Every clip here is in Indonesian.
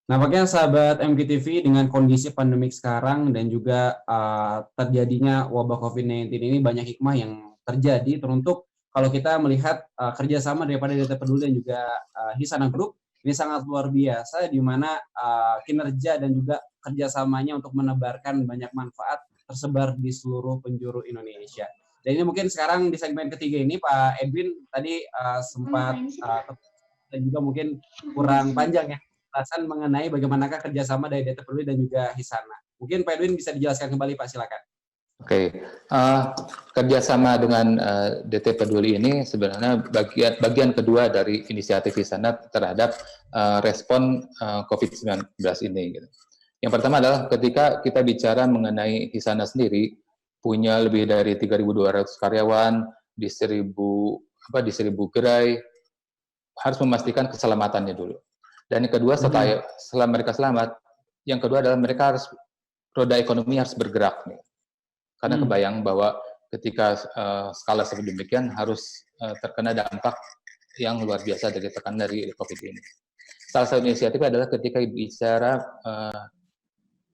Nampaknya sahabat MKTV dengan kondisi pandemik sekarang dan juga terjadinya wabah COVID-19 ini banyak hikmah yang terjadi teruntuk kalau kita melihat kerjasama daripada DT Peduli dan juga Hisana Group ini sangat luar biasa di mana kinerja dan juga kerjasamanya untuk menebarkan banyak manfaat tersebar di seluruh penjuru Indonesia. Dan ini mungkin sekarang di segmen ketiga ini Pak Edwin tadi sempat dan juga mungkin kurang panjang ya penjelasan mengenai bagaimanakah kerjasama dari DT Peduli dan juga Hisana. Mungkin Pak Edwin bisa dijelaskan kembali Pak, silakan. Oke, kerjasama dengan DT Peduli ini sebenarnya bagian kedua dari inisiatif Hisana terhadap respon COVID-19 ini. Gitu. Yang pertama adalah ketika kita bicara mengenai Hisana sendiri, punya lebih dari 3.200 karyawan di 1.000 gerai, harus memastikan keselamatannya dulu. Dan yang kedua, setelah mereka selamat, yang kedua adalah mereka harus roda ekonomi harus bergerak nih. Karena kebayang bahwa ketika skala sedemikian harus terkena dampak yang luar biasa dari tekanan dari COVID ini. Salah satu inisiatif adalah ketika bicara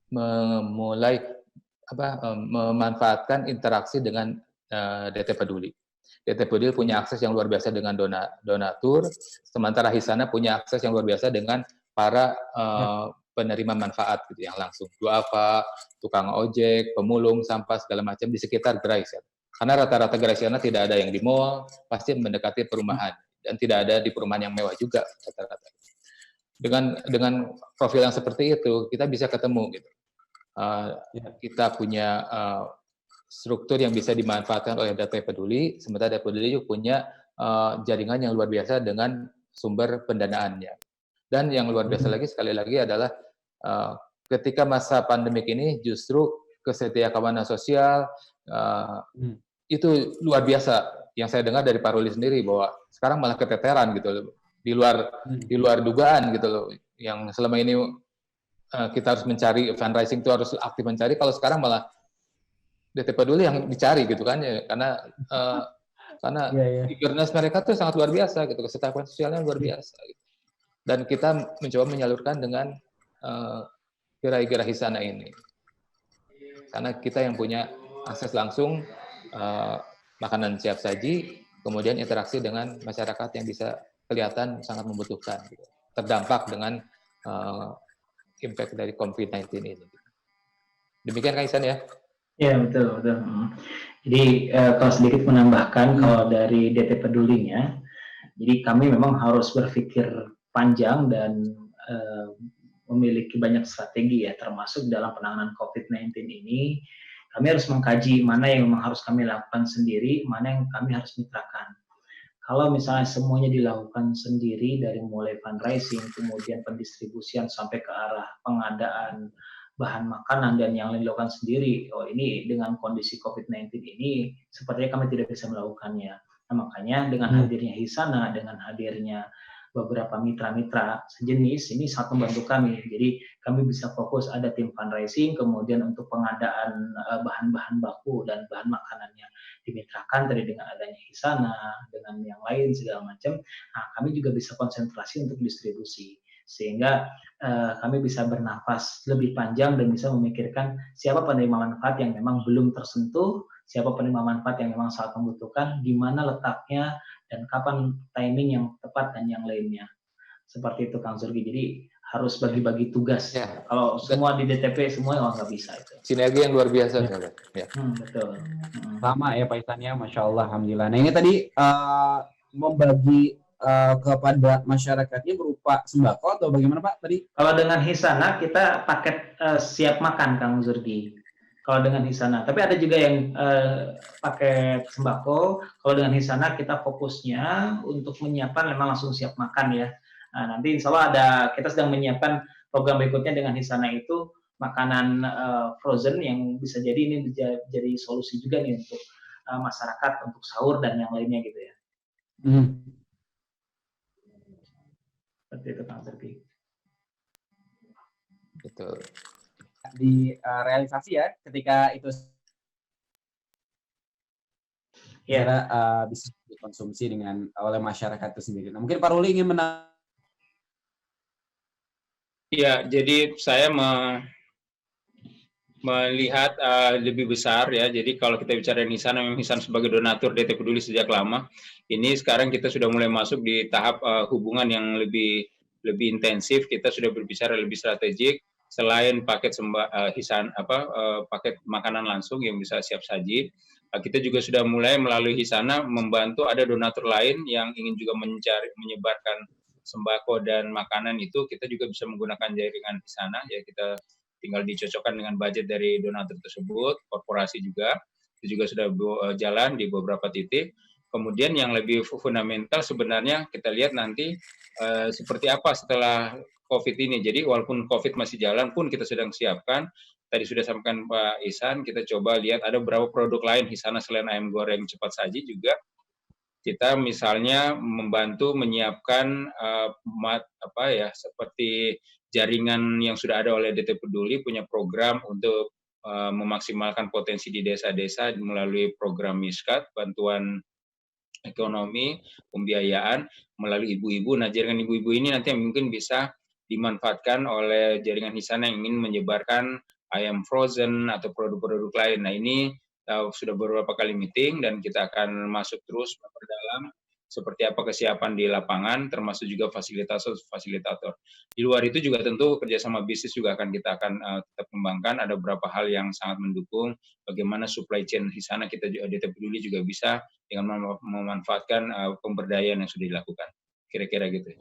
memulai memanfaatkan interaksi dengan DT Peduli. DT Peduli punya akses yang luar biasa dengan donatur, sementara Hisana punya akses yang luar biasa dengan para penerima manfaat gitu yang langsung, duafa, tukang ojek, pemulung sampah segala macam di sekitar gerai. Karena rata-rata gerai sana tidak ada yang di mall, pasti mendekati perumahan dan tidak ada di perumahan yang mewah juga rata-rata. Dengan profil yang seperti itu kita bisa ketemu gitu. Kita punya struktur yang bisa dimanfaatkan oleh DT Peduli, sementara DT Peduli juga punya jaringan yang luar biasa dengan sumber pendanaannya. Dan yang luar biasa lagi, sekali lagi adalah ketika masa pandemik ini justru kesetiakawanan sosial itu luar biasa. Yang saya dengar dari Pak Ruli sendiri bahwa sekarang malah keteteran gitu, di luar dugaan gitu loh. Yang selama ini kita harus mencari fundraising itu harus aktif mencari, kalau sekarang malah DT Peduli yang dicari gitu kan ya, karena eagerness mereka tuh sangat luar biasa gitu, kesetiaan sosialnya luar biasa gitu. Dan kita mencoba menyalurkan dengan gerai-gerai Hisana ini, karena kita yang punya akses langsung makanan siap saji, kemudian interaksi dengan masyarakat yang bisa kelihatan sangat membutuhkan gitu, terdampak dengan impact dari COVID-19 ini. Demikian Kak Ihsan ya. Ya betul. Jadi kalau sedikit menambahkan kalau dari DT Pedulinya, jadi kami memang harus berpikir panjang dan memiliki banyak strategi ya, termasuk dalam penanganan COVID-19 ini. Kami harus mengkaji mana yang memang harus kami lakukan sendiri, mana yang kami harus mitrakan. Kalau misalnya semuanya dilakukan sendiri dari mulai fundraising, kemudian pendistribusian sampai ke arah pengadaan bahan makanan dan yang lain dilakukan sendiri, ini dengan kondisi COVID-19 ini sepertinya kami tidak bisa melakukannya. Nah, makanya dengan hadirnya Hisana, dengan hadirnya beberapa mitra-mitra sejenis, ini sangat membantu kami. Jadi kami bisa fokus ada tim fundraising, kemudian untuk pengadaan bahan-bahan baku dan bahan makanannya dimitrakan tadi dengan adanya Hisana, dengan yang lain segala macam. Nah, kami juga bisa konsentrasi untuk distribusi. Sehingga kami bisa bernafas lebih panjang dan bisa memikirkan siapa penerima manfaat yang memang belum tersentuh, siapa penerima manfaat yang memang sangat membutuhkan, di mana letaknya, dan kapan timing yang tepat dan yang lainnya. Seperti itu Kang Zurgi. Jadi harus bagi-bagi tugas. Ya. Kalau semua di DTP semua nggak bisa itu. Sinergi yang luar biasa. Ya. Betul. Sama ya Pak Ihsan ya, Masya Allah, Alhamdulillah. Nah ini tadi membagi kepada masyarakatnya berupa sembako atau bagaimana Pak tadi? Kalau dengan Hisana kita paket siap makan Kang Zurgi. Kalau dengan Hisana, tapi ada juga yang paket sembako. Kalau dengan Hisana kita fokusnya untuk menyiapkan memang langsung siap makan ya. Nah, nanti insya Allah kita sedang menyiapkan program berikutnya dengan Hisana itu makanan frozen yang bisa jadi ini jadi solusi juga nih untuk masyarakat untuk sahur dan yang lainnya gitu ya. Seperti itu Kang Zurgi. Betul. Di realisasi ya ketika itu bisa dikonsumsi oleh masyarakat itu sendiri. Nah, mungkin Pak Ruli ingin Ya, jadi saya melihat lebih besar ya. Jadi kalau kita bicara Hisana, memang Hisana sebagai donatur DT Peduli sejak lama. Ini sekarang kita sudah mulai masuk di tahap hubungan yang lebih intensif. Kita sudah berbicara lebih strategik. Selain paket paket makanan langsung yang bisa siap saji, kita juga sudah mulai melalui Hisana membantu ada donatur lain yang ingin juga menyebarkan sembako dan makanan itu. Kita juga bisa menggunakan jaringan Hisana ya, kita tinggal dicocokkan dengan budget dari donatur tersebut, korporasi juga, itu juga sudah jalan di beberapa titik. Kemudian yang lebih fundamental sebenarnya kita lihat nanti seperti apa setelah COVID ini. Jadi walaupun COVID masih jalan pun kita sedang siapkan. Tadi sudah sampaikan Pak Ihsan, kita coba lihat ada beberapa produk lain Hisana selain ayam goreng cepat saji juga. Kita misalnya membantu menyiapkan seperti jaringan yang sudah ada oleh DT Peduli punya program untuk memaksimalkan potensi di desa-desa melalui program Miskat, bantuan ekonomi, pembiayaan melalui ibu-ibu. Nah, jaringan ibu-ibu ini nanti mungkin bisa dimanfaatkan oleh jaringan Hisana yang ingin menyebarkan ayam frozen atau produk-produk lain. Nah, ini sudah beberapa kali meeting dan kita akan masuk terus memperdalam seperti apa kesiapan di lapangan, termasuk juga fasilitator. Di luar itu juga tentu kerjasama bisnis juga kita akan tetap kembangkan. Ada beberapa hal yang sangat mendukung bagaimana supply chain Hisana kita DT Peduli juga bisa dengan memanfaatkan pemberdayaan yang sudah dilakukan. Kira-kira gitu.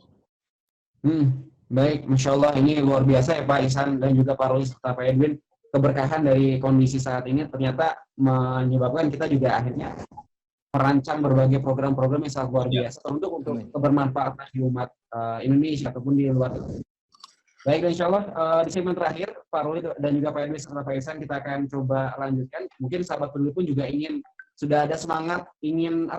Baik, Masya Allah, ini luar biasa ya Pak Ihsan dan juga Pak Roy serta Pak Edwin. Keberkahan dari kondisi saat ini ternyata menyebabkan kita juga akhirnya merancang berbagai program-program yang sangat luar biasa untuk kebermanfaatan di umat Indonesia ataupun di luar negeri. Baik, insya Allah di segmen terakhir Pak Roy dan juga Pak Edwin serta Pak Ihsan kita akan coba lanjutkan. Mungkin sahabat peduli pun juga sudah ada semangat ingin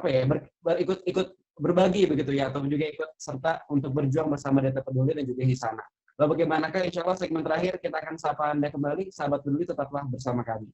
ikut berbagi begitu ya, atau juga ikut serta untuk berjuang bersama DT Peduli dan juga Hisana. Lalu bagaimanakah insya Allah segmen terakhir kita akan sapa Anda kembali, sahabat peduli tetaplah bersama kami.